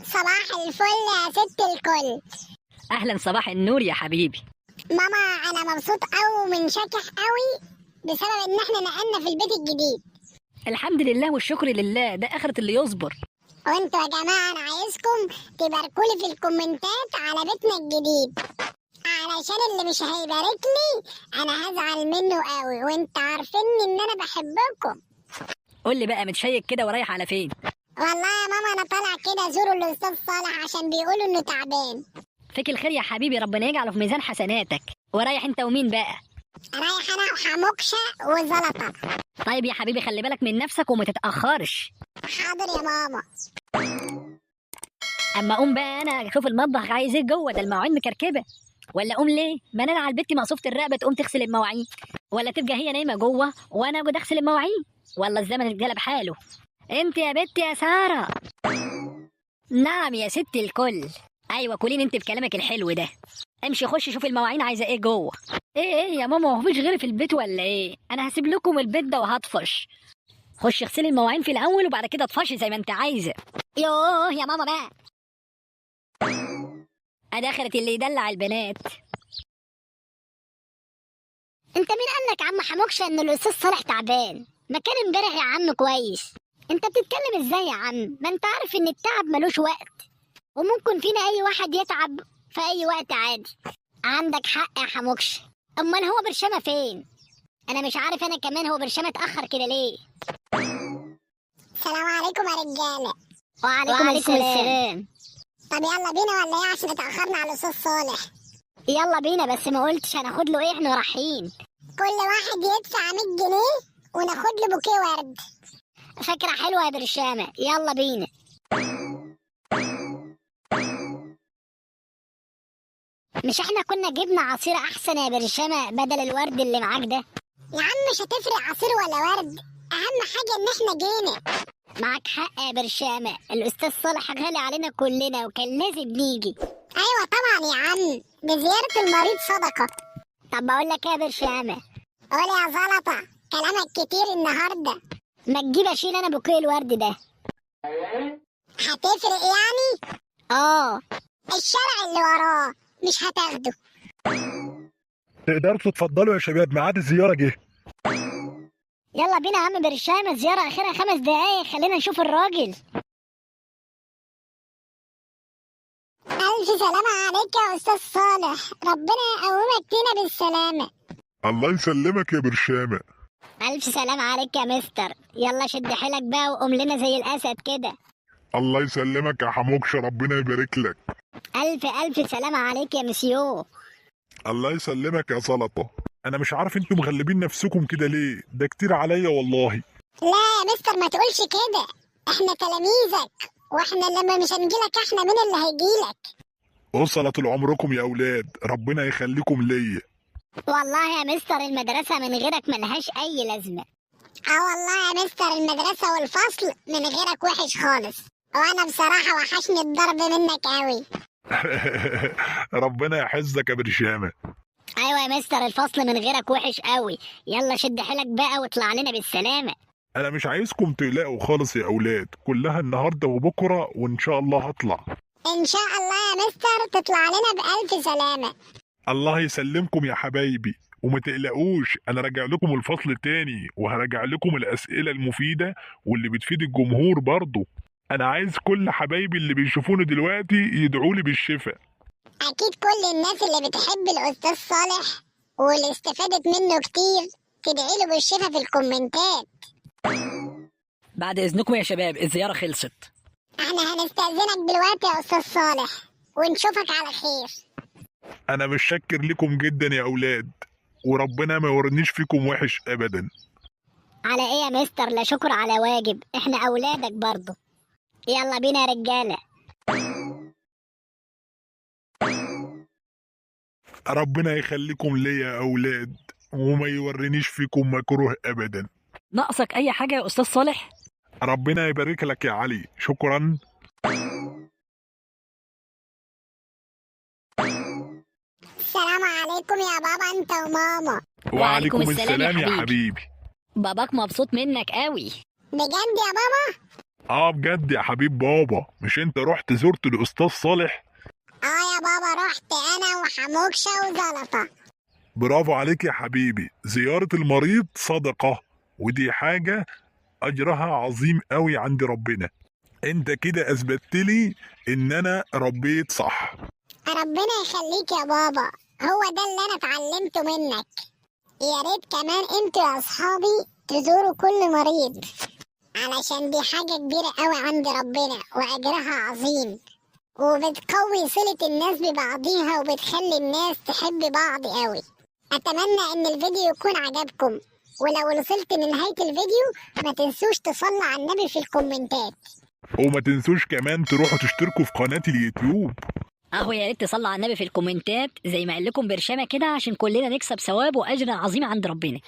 صباح الفل يا ست الكل. اهلا، صباح النور يا حبيبي. ماما انا مبسوط قوي ومنشكح قوي بسبب ان احنا نقلنا في البيت الجديد. الحمد لله والشكر لله، ده اخرة اللي يصبر. وانتوا يا جماعه انا عايزكم تباركولي في الكومنتات على بيتنا الجديد، علشان اللي مش هيبارك لي انا هزعل منه قوي، وانت عارفين ان انا بحبكم. قول لي بقى، متشيك كده ورايح على فين؟ والله يا ماما انا طالع كده ازور الاستاذ صالح عشان بيقولوا انه تعبان. فيك الخير يا حبيبي، ربنا يجعله في ميزان حسناتك. ورايح انت ومين بقى؟ رايح انا وحموكشه وزلطه. طيب يا حبيبي خلي بالك من نفسك وما تتاخرش. حاضر يا ماما. اما اقوم بقى انا اشوف المطبخ عايز ايه جوه، ده المواعين مكركبه. ولا اقوم ليه؟ ما انا على البت مقصوفه الرقبه تقوم تغسل المواعين، ولا تبقى هي نايمه جوه وانا اقعد اغسل المواعين، ولا الزمن اتقلب حاله. انت يا بت يا ساره. نعم يا ست الكل. ايوه كلين انت بكلامك الحلو ده. امشي خش شوف المواعين عايزه ايه جوه. ايه يا ماما، هو مفيش غيري في البيت ولا ايه؟ انا هسيب لكم البيت ده وهطفش. خش اغسلي المواعين في الاول وبعد كده اطفشي زي ما انت عايزه. يوه يا ماما بقى. ادخلت اللي يدلع البنات. انت مين قالك يا عم حموكشه ان الاستاذ صالح تعبان؟ ما كان امبارح يا عم كويس. انت بتتكلم ازاي يا عم؟ ما انت عارف ان التعب ملوش وقت، وممكن فينا اي واحد يتعب في اي وقت عادي. عندك حق يا حموكشه. امال هو برشامه فين؟ انا مش عارف انا كمان، هو برشامه اتاخر كده ليه؟ السلام عليكم يا رجاله. وعليكم السلام. طب يلا بينا ولا ايه عشان اتاخرنا على الاستاذ صالح؟ يلا بينا، بس ما قلتش هناخد له ايه احنا رايحين. كل واحد يدفع 100 جنيه وناخد له بوكيه ورد. فكرة حلوة يا برشامة، يلا بينا. مش احنا كنا جبنا عصير احسن يا برشامة بدل الورد اللي معاك ده؟ يا عم مش هتفرق عصير ولا ورد، اهم حاجة ان احنا جينا. معاك حق يا برشامة، الاستاذ صالح غالي علينا كلنا وكان لازم نيجي. ايوه طبعا يا عم، بزيارة المريض صدقة. طب بقول لك ايه يا برشامة؟ قول يا زلطة، كلامك كتير النهارده. ما تجيب اشيل انا بوكيه الورد ده. هتفرق يعني؟ اه. الشارع اللي وراه مش هتاخده. تقدروا تتفضلوا يا شباب، ميعاد الزيارة جه. يلا بينا يا عم برشامة، الزيارة اخرها 5 دقايق، خلينا نشوف الراجل. ألف سلامة عليك يا أستاذ صالح، ربنا يقومك فينا بالسلامة. الله يسلمك يا برشامة. ألف سلامة عليك يا مستر، يلا شد حيلك بقى وقوم لنا زي الأسد كده. الله يسلمك يا حموكش، ربنا يبارك لك. ألف سلامة عليك يا مسيو. الله يسلمك يا سلطة. أنا مش عارف أنتوا مغلبين نفسكم كده ليه، ده كتير عليا والله. لا يا مستر ما تقولش كده، احنا تلاميذك، واحنا لما مش هنجيلك احنا مين اللي هيجيلك؟ وصلة طول عمركم يا أولاد، ربنا يخليكم ليا. والله يا مستر المدرسة من غيرك ملهاش أي لازمة. والله يا مستر المدرسة والفصل من غيرك وحش خالص، وأنا بصراحة وحشني الضرب منك قوي. ربنا يحفظك يا برشامة. أيوة يا مستر الفصل من غيرك وحش قوي، يلا شد حيلك بقى واطلع لنا بالسلامة. أنا مش عايزكم تقلقوا خالص يا أولاد، كلها النهاردة وبكرة وإن شاء الله هطلع. إن شاء الله يا مستر تطلع لنا بألف سلامة. الله يسلمكم يا حبايبي، وما تقلقوش، انا راجع لكم الفصل تاني وهراجع لكم الاسئله المفيده واللي بتفيد الجمهور برضه. انا عايز كل حبايبي اللي بيشوفوني دلوقتي يدعوا لي بالشفاء. أكيد كل الناس اللي بتحب الأستاذ صالح واللي استفادت منه كتير تدعي له بالشفاء في الكومنتات. بعد اذنكم يا شباب، الزياره خلصت. احنا هنستأذنك دلوقتي يا أستاذ صالح، ونشوفك على خير. انا مش شاكر لكم جدا يا اولاد، وربنا ما يورنيش فيكم وحش ابدا. على ايه يا مستر؟ لا شكر على واجب، احنا اولادك برضه. يلا بينا يا رجاله. ربنا يخليكم ليا يا اولاد وما يورنيش فيكم مكروه ابدا. ناقصك اي حاجه يا استاذ صالح؟ ربنا يبارك لك يا علي، شكرا. السلام عليكم يا بابا انت وماما. وعليكم السلام السلام يا يا حبيبي. باباك مبسوط منك قوي. بجد يا بابا؟ اه بجد يا حبيب بابا، مش انت رحت زرت الاستاذ صالح؟ اه يا بابا، رحت انا وحموكشة وزلطة. برافو عليك يا حبيبي، زيارة المريض صدقة، ودي حاجة اجرها عظيم قوي عند ربنا. انت كده اثبتت لي ان انا ربيت صح. ربنا يخليك يا بابا، هو ده اللي انا اتعلمته منك. يا ريت كمان انتوا يا اصحابي تزوروا كل مريض، علشان دي حاجة كبيرة قوي عند ربنا واجرها عظيم، وبتقوي صلة الناس ببعضيها وبتخلي الناس تحب بعض قوي. اتمنى ان الفيديو يكون عجبكم، ولو وصلت لنهاية الفيديو ما تنسوش تصلوا على النبي في الكومنتات. وما تنسوش كمان تروحوا تشتركوا في قناة اليوتيوب. اهو يا ريت تصلوا على النبي في الكومنتات زي ما قال لكم برشامه كده، عشان كلنا نكسب ثواب واجر عظيم عند ربنا.